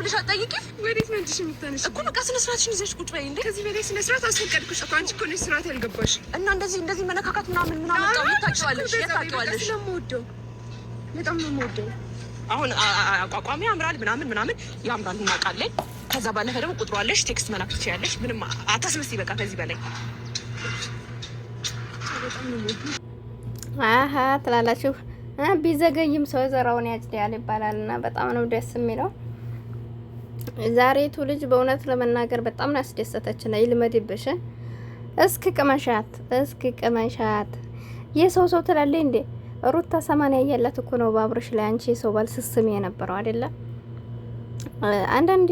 ብለሽ አትጠይቂ። ወዴት ነው እንጂ የምታነሺው እኮ በቃ ስነ ስርዓትሽን ይዘሽ ቁጭ በይ እንዴ። ከዚህ በላይ ስነ ስርዓት አስፈቀድኩሽ እኮ አንቺ እኮ ነሽ ስርዓት ያልገባሽ። እና እንደዚህ መነካካት ምናምን ታውቂዋለሽ። የታውቂዋለሽ ስለምወደው በጣም ነው የምወደው። አሁን አቋቋሚ ያምራል ምናምን ያምራል እናውቃለን። ከዛ ባለፈ ደግሞ ቁጥሩ አለሽ፣ ቴክስት መላክ ትችያለሽ። ምንም አታስመስይ። በቃ ከዚህ በላይ አሀ ትላላችሁ። ቢዘገይም ሰው ዘራውን ያጭዳል ይባላል እና በጣም ነው ደስ የሚለው። ዛሬቱ ልጅ በእውነት ለመናገር በጣም ነው ያስደሰተችና ይልመድብሽ። እስኪ ቅመሻት የሰው ትላለች እንዴ ሩታ 80 ያያላት እኮ ነው ባብርሽ ላይ አንቺ ሰው ባል ስስም የነበረው አይደለ? አንዳንድ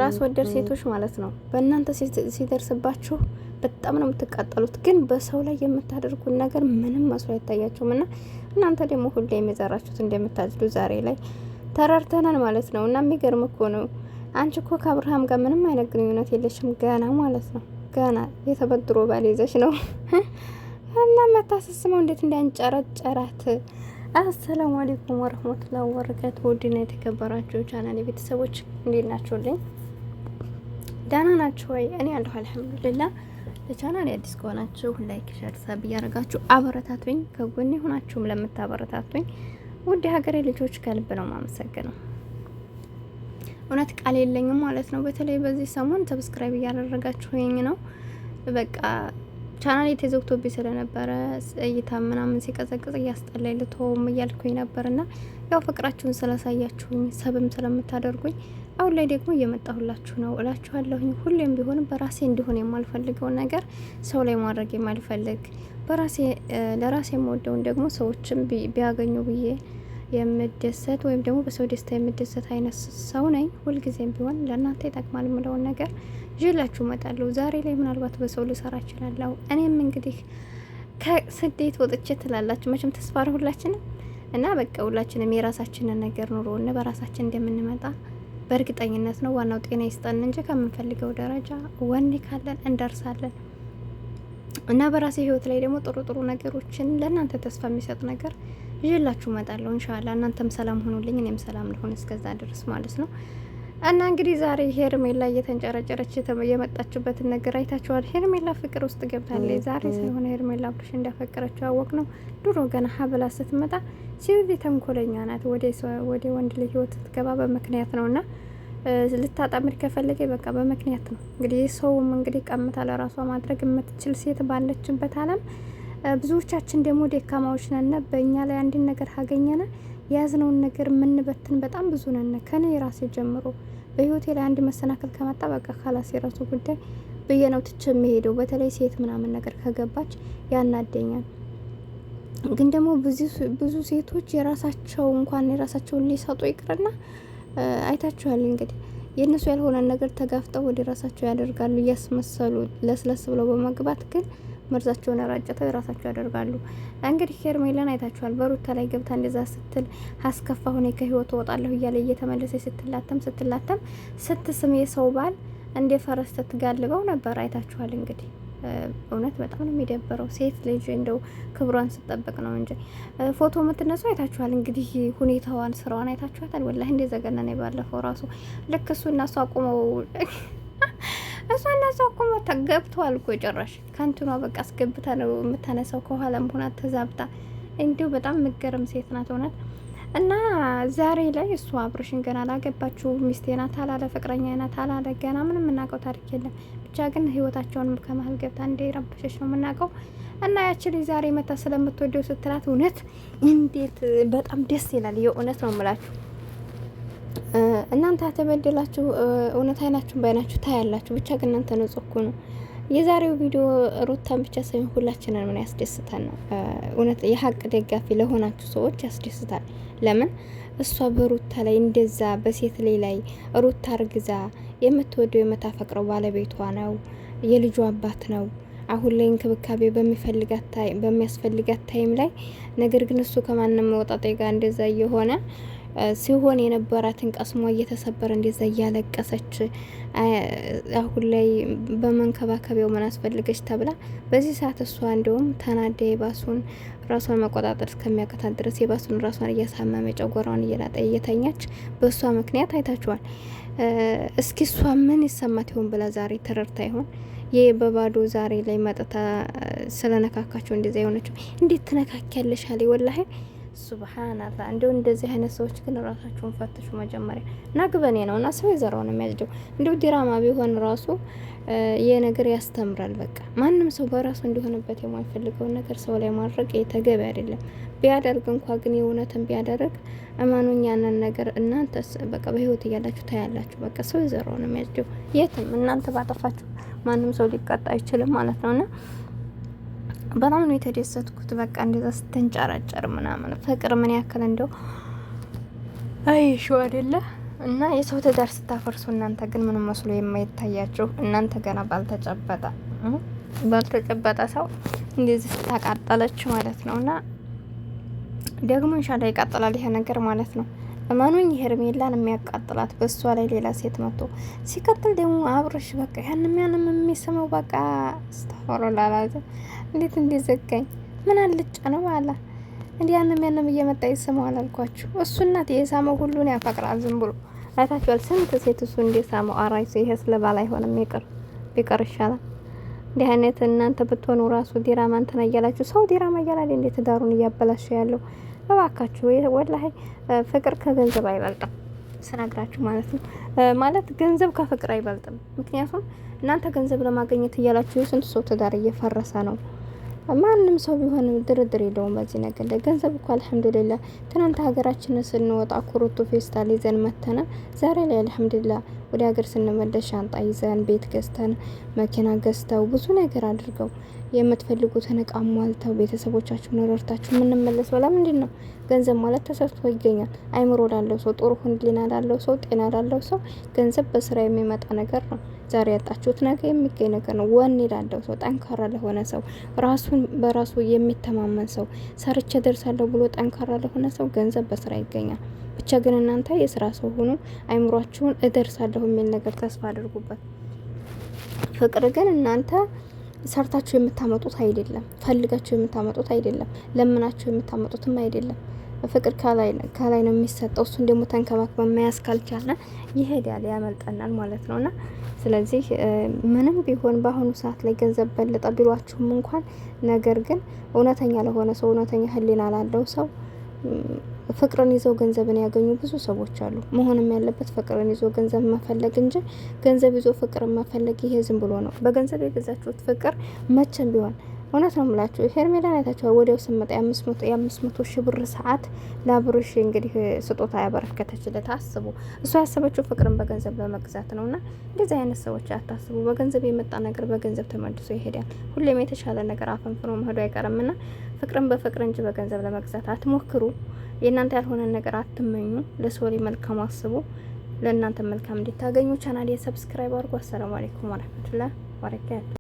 ራስ ወደድ ሴቶች ማለት ነው በእናንተ ሲደርስባችሁ በጣም ነው የምትቃጠሉት፣ ግን በሰው ላይ የምታደርጉት ነገር ምንም መስሎ አይታያችሁም። እና እናንተ ደግሞ ሁሌ የሚዘራችሁት እንደምታጭዱ ዛሬ ላይ ተረርተናል ማለት ነው። እና የሚገርም እኮ ነው። አንቺ እኮ ከአብርሃም ጋር ምንም አይነት ግንኙነት የለሽም ገና ማለት ነው። ገና የተበድሮ ባል ይዘሽ ነው እና መታሰስመው እንዴት እንዳንጨረጨራት። አሰላሙ አለይኩም ወራህመቱላሂ ወበረካቱ። ውድና የተከበራችሁ ቻናል ቤተሰቦች እንዴት ናችሁልኝ? ደህና ናችሁ ወይ? እኔ አለሁ አልሐምዱሊላህ። ለቻናል አዲስ ከሆናችሁ ላይክ፣ ሼር፣ ሰብ እያደረጋችሁ አበረታቱኝ። ከጎኔ ሆናችሁም ለምታበረታቱኝ ውድ ሀገሬ ልጆች ከልብ ነው ማመሰግነው። እውነት ቃል የለኝም ማለት ነው። በተለይ በዚህ ሰሞን ሰብስክራይብ እያደረጋችሁኝ ነው። በቃ ቻናል የተዘግቶብኝ ስለነበረ እይታ ምናምን ሲቀዘቅዝ እያስጠላኝ ልተውም እያልኩኝ ነበርና ያው ፍቅራችሁን ስላሳያችሁኝ ሰብም ስለምታደርጉኝ አሁን ላይ ደግሞ እየመጣሁላችሁ ነው እላችኋለሁኝ። ሁሌም ቢሆን በራሴ እንዲሆን የማልፈልገው ነገር ሰው ላይ ማድረግ የማልፈልግ በራሴ ለራሴ የምወደውን ደግሞ ሰዎችም ቢያገኙ ብዬ የምደሰት ወይም ደግሞ በሰው ደስታ የምደሰት አይነት ሰው ነኝ። ሁልጊዜም ቢሆን ለእናንተ ይጠቅማል የምለውን ነገር ይዤላችሁ እመጣለሁ። ዛሬ ላይ ምናልባት በሰው ልሰራ እችላለሁ። እኔም እንግዲህ ከስደት ወጥቼ ትላላችሁ መቼም ተስፋ ሁላችንም እና በቃ ሁላችንም የራሳችንን ነገር ኑሮ እና በራሳችን እንደምንመጣ በእርግጠኝነት ነው። ዋናው ጤና ይስጠን እንጂ ከምንፈልገው ደረጃ ወኔ ካለን እንደርሳለን። እና በራሴ ህይወት ላይ ደግሞ ጥሩ ነገሮችን ለእናንተ ተስፋ የሚሰጥ ነገር ይዤላችሁ እመጣለሁ ኢንሻአላህ። እናንተም ሰላም ሆኑልኝ፣ እኔም ሰላም ልሆን እስከዛ ድረስ ማለት ነው። እና እንግዲህ ዛሬ ሄርሜላ እየተንጨረጨረች የመጣችበትን ነገር አይታችኋል። ሄርሜላ ፍቅር ውስጥ ገብታለች። ዛሬ ሳይሆን ሄርሜላ አብርሽ እንዳፈቀረችው አወቅ ነው። ድሮ ገና ሀብላ ስትመጣ ሲቪ ተንኮለኛ ናት። ወደ ወንድ ልጅ ህይወት ስትገባ በምክንያት ነውና ልታጣምድ ከፈለገ በቃ በምክንያት ነው። እንግዲህ ሰውም እንግዲህ ቀምታ ለራሷ ማድረግ የምትችል ሴት ባለችበት ዓለም ብዙዎቻችን ደግሞ ደካማዎች ነን። በእኛ ላይ አንድን ነገር ካገኘነ የያዝነውን ነገር የምንበትን በጣም ብዙ ነን። ከኔ የራሴ ጀምሮ በህይወቴ ላይ አንድ መሰናከል ከመጣ በቃ ካላስ የራሱ ጉዳይ ብዬ ነው ትቼ የሚሄደው። በተለይ ሴት ምናምን ነገር ከገባች ያናደኛል። ግን ደግሞ ብዙ ሴቶች የራሳቸው እንኳን የራሳቸውን ሊሰጡ ይቅርና አይታችኋል እንግዲህ የእነሱ ያልሆነ ነገር ተጋፍጠው ወደ ራሳቸው ያደርጋሉ። እያስመሰሉ ለስለስ ብለው በመግባት ግን መርዛቸውን ያራጨተው የራሳቸው ያደርጋሉ። እንግዲህ ሄርሜላን አይታችኋል። በሩታ ላይ ገብታ እንደዛ ስትል አስከፋ ሆነ ከህይወት ወጣለሁ እያለ እየተመለሰ ስትላተም ስትስም የሰው ባል እንደ ፈረስ ስትጋልበው ነበር። አይታችኋል እንግዲህ እውነት በጣም ነው የሚደበረው። ሴት ልጅ እንደው ክብሯን ስትጠብቅ ነው እንጂ ፎቶ የምትነሱ አይታችኋል እንግዲህ ሁኔታዋን ስራዋን አይታችኋታል። ወላሂ እንደዘገነ ነው። ባለፈው ራሱ ልክ እሱ እና እሷ አቁመው ገብተዋል እኮ ጭራሽ ከንቱኗ በቃ አስገብታ ነው የምታነሳው። ከኋላም ሆና ተዛብታ እንዲሁ በጣም ምገርም ሴት ናት እውነት። እና ዛሬ ላይ እሱ አብርሽን ገና አላገባችሁ ሚስቴ ናት አላለ፣ ፍቅረኛ ናት አላለ፣ ገና ምንም የምናውቀው ታሪክ የለም። ብቻ ግን ህይወታቸውን ከመሀል ገብታ እንደረበሸች ነው የምናውቀው። እና ያቺ ዛሬ መታ ስለምትወደው ስትላት እውነት እንዴት በጣም ደስ ይላል። የእውነት ነው የምላችሁ። እናንተ ተበደላችሁ እውነት አይናችሁን ባይናችሁ ታያላችሁ። ብቻ ግን እናንተ ንጹህ ነው። የዛሬው ቪዲዮ ሩታን ብቻ ሳይሆን ሁላችንን ምን ያስደስታል ነው እውነት። የሀቅ ደጋፊ ለሆናችሁ ሰዎች ያስደስታል። ለምን እሷ በሩታ ላይ እንደዛ በሴት ላይ ሩታ አርግዛ የምትወደው የምታፈቅረው ባለቤቷ ነው፣ የልጇ አባት ነው። አሁን ላይ እንክብካቤ በሚያስፈልጋት ታይም ላይ ነገር ግን እሱ ከማንም ወጣጤ ጋር እንደዛ እየሆነ ሲሆን የነበራትን ቀስሟ እየተሰበረ እንደዛ እያለቀሰች አሁን ላይ በመንከባከቢያው ምን አስፈልገች ተብላ በዚህ ሰዓት እሷ እንደውም ተናዳ የባሱን ራሷን መቆጣጠር እስከሚያቀታት ድረስ የባሱን ራሷን እያሳመመ ጨጓራዋን እየላጠ እየተኛች በእሷ ምክንያት አይታችኋል። እስኪ እሷ ምን ይሰማት ይሆን ብላ ዛሬ ተረድታ ይሆን ይህ በባዶ ዛሬ ላይ መጥታ ስለነካካቸው እንደዚያ የሆነችው? እንዴት ትነካኪያለሽ አለ ወላሂ ሱብሃንአላህ። እንዲሁ እንደዚህ አይነት ሰዎች ግን ራሳቸውን ፈትሹ መጀመሪያ። ናግበኔ ነው እና ሰው የዘራው ነው የሚያጭደው። እንዲሁ ዲራማ ቢሆን ራሱ ይህ ነገር ያስተምራል። በቃ ማንም ሰው በራሱ እንዲሆንበት የማይፈልገውን ነገር ሰው ላይ ማድረግ ተገቢ አይደለም። ቢያደርግ እንኳ ግን የእውነትን ቢያደርግ እመኑኝ ያንን ነገር እናንተስ በቃ በህይወት እያላችሁ ታያላችሁ። በቃ ሰው የዘራው ነው የሚያጭደው። የትም እናንተ ባጠፋችሁ ማንም ሰው ሊቀጣ አይችልም ማለት ነውና በጣም ነው የተደሰትኩት። በቃ እንደዛ ስትንጨረጨር ምናምን ፍቅር ምን ያክል እንደው አይሹ አይደለ እና የሰው ትዳር ስታፈርሱ እናንተ ግን ምን መስሎ የማይታያችሁ እናንተ ገና ባልተጨበጠ ሰው እንደዚህ ስታቃጠለች ማለት ነውና ደግሞ ኢንሻአላህ ይቀጥላል ይሄ ነገር ማለት ነው። እመኑኝ ሄርሜላን የሚያቃጥላት በሷ ላይ ሌላ ሴት መጥቶ ሲቀጥል ደግሞ አብርሽ በቃ ያንም የሚስመው በቃ አስተፈረላላዘ እንዴት እንደዘጋኝ ምን አልጫ ነው አላ እንዴ ያንም እየመጣ ይስመው አላልኳችሁ? እሱ እናት የሳመው ሁሉን ያፈቅራል ዝም ብሎ አይታችኋል። ስንት ሴት እሱ እንደሳመው አራይ ሰው ይሄ ስለባል አይሆንም ቢቀር ይሻላል። እንዲህ አይነት እናንተ ብትሆኑ ራሱ ዲራማ እንትን እያላችሁ ሰው ዲራማ እያላለ እንዴት ዳሩን እያበላሽ ያለው እባካችሁ። ወላሂ ፍቅር ከገንዘብ አይበልጥም ስነግራችሁ ማለት ነው። ማለት ገንዘብ ከፍቅር አይበልጥም። ምክንያቱም እናንተ ገንዘብ ለማግኘት እያላችሁ የስንት ሰው ትዳር እየፈረሰ ነው። ማንም ሰው ቢሆን ድርድር የለውም በዚህ ነገር ላይ። ገንዘብ እኮ አልሐምዱሊላህ ትናንት ሀገራችንን ስንወጣ ኩሩቱ ፌስታል ይዘን መተነ ዛሬ ላይ አልሐምዱሊላህ ወደ ሀገር ስንመለስ ሻንጣ ይዘን ቤት ገዝተን መኪና ገዝተው ብዙ ነገር አድርገው የምትፈልጉትን እቃ ሟልተው ቤተሰቦቻችሁን ረድታችሁ የምንመለሰው ለምንድን ነው? ገንዘብ ማለት ተሰርቶ ይገኛል። አይምሮ ላለው ሰው፣ ጥሩ ህሊና ላለው ሰው፣ ጤና ላለው ሰው ገንዘብ በስራ የሚመጣ ነገር ነው። ዛሬ ያጣችሁት ነገር የሚገኝ ነገር ነው። ወኔ ላለው ሰው፣ ጠንካራ ለሆነ ሰው፣ ራሱን በራሱ የሚተማመን ሰው፣ ሰርቼ ደርሳለሁ ብሎ ጠንካራ ለሆነ ሰው ገንዘብ በስራ ይገኛል። ብቻ ግን እናንተ የስራ ሰው ሆኑ፣ አይምሯችሁን እደርሳለሁ የሚል ነገር ተስፋ አድርጉበት። ፍቅር ግን እናንተ ሰርታችሁ የምታመጡት አይደለም፣ ፈልጋችሁ የምታመጡት አይደለም፣ ለምናችሁ የምታመጡትም አይደለም። ፍቅር ከላይ ነው የሚሰጠው። እሱን ደግሞ ተንከባክበን መያዝ ካልቻለ ይሄዳል፣ ያመልጠናል ማለት ነውና ስለዚህ ምንም ቢሆን በአሁኑ ሰዓት ላይ ገንዘብ በለጠ ቢሏችሁም እንኳን ነገር ግን እውነተኛ ለሆነ ሰው፣ እውነተኛ ህሊና ላለው ሰው ፍቅርን ይዘው ገንዘብን ያገኙ ብዙ ሰዎች አሉ። መሆንም ያለበት ፍቅርን ይዞ ገንዘብ መፈለግ እንጂ ገንዘብ ይዞ ፍቅርን መፈለግ ይሄ ዝም ብሎ ነው። በገንዘብ የገዛችሁት ፍቅር መቼም ቢሆን እውነት ነው የምላችሁ። ሄርሜላ አይታችኋል። ወዲያው ስመጣ የ500 ሺህ ብር ሰዓት ለአብርሽ እንግዲህ ስጦታ ያበረከተችለት አስቡ። እሷ ያሰበችው ፍቅርን በገንዘብ ለመግዛት ነውና እንደዚህ አይነት ሰዎች አታስቡ። በገንዘብ የመጣ ነገር በገንዘብ ተመልሶ ይሄዳል። ሁሌም የተሻለ ነገር አፈንፍኖ መሄዱ አይቀርምና ፍቅርን በፍቅር እንጂ በገንዘብ ለመግዛት አትሞክሩ። የእናንተ ያልሆነን ነገር አትመኙ። ለሰው ላይ መልካም አስቡ። ለእናንተ መልካም እንድታገኙ ቻናሌ ሰብስክራይብ አድርጉ። አሰላሙ አለይኩም ወራህመቱላሂ ወበረካቱ።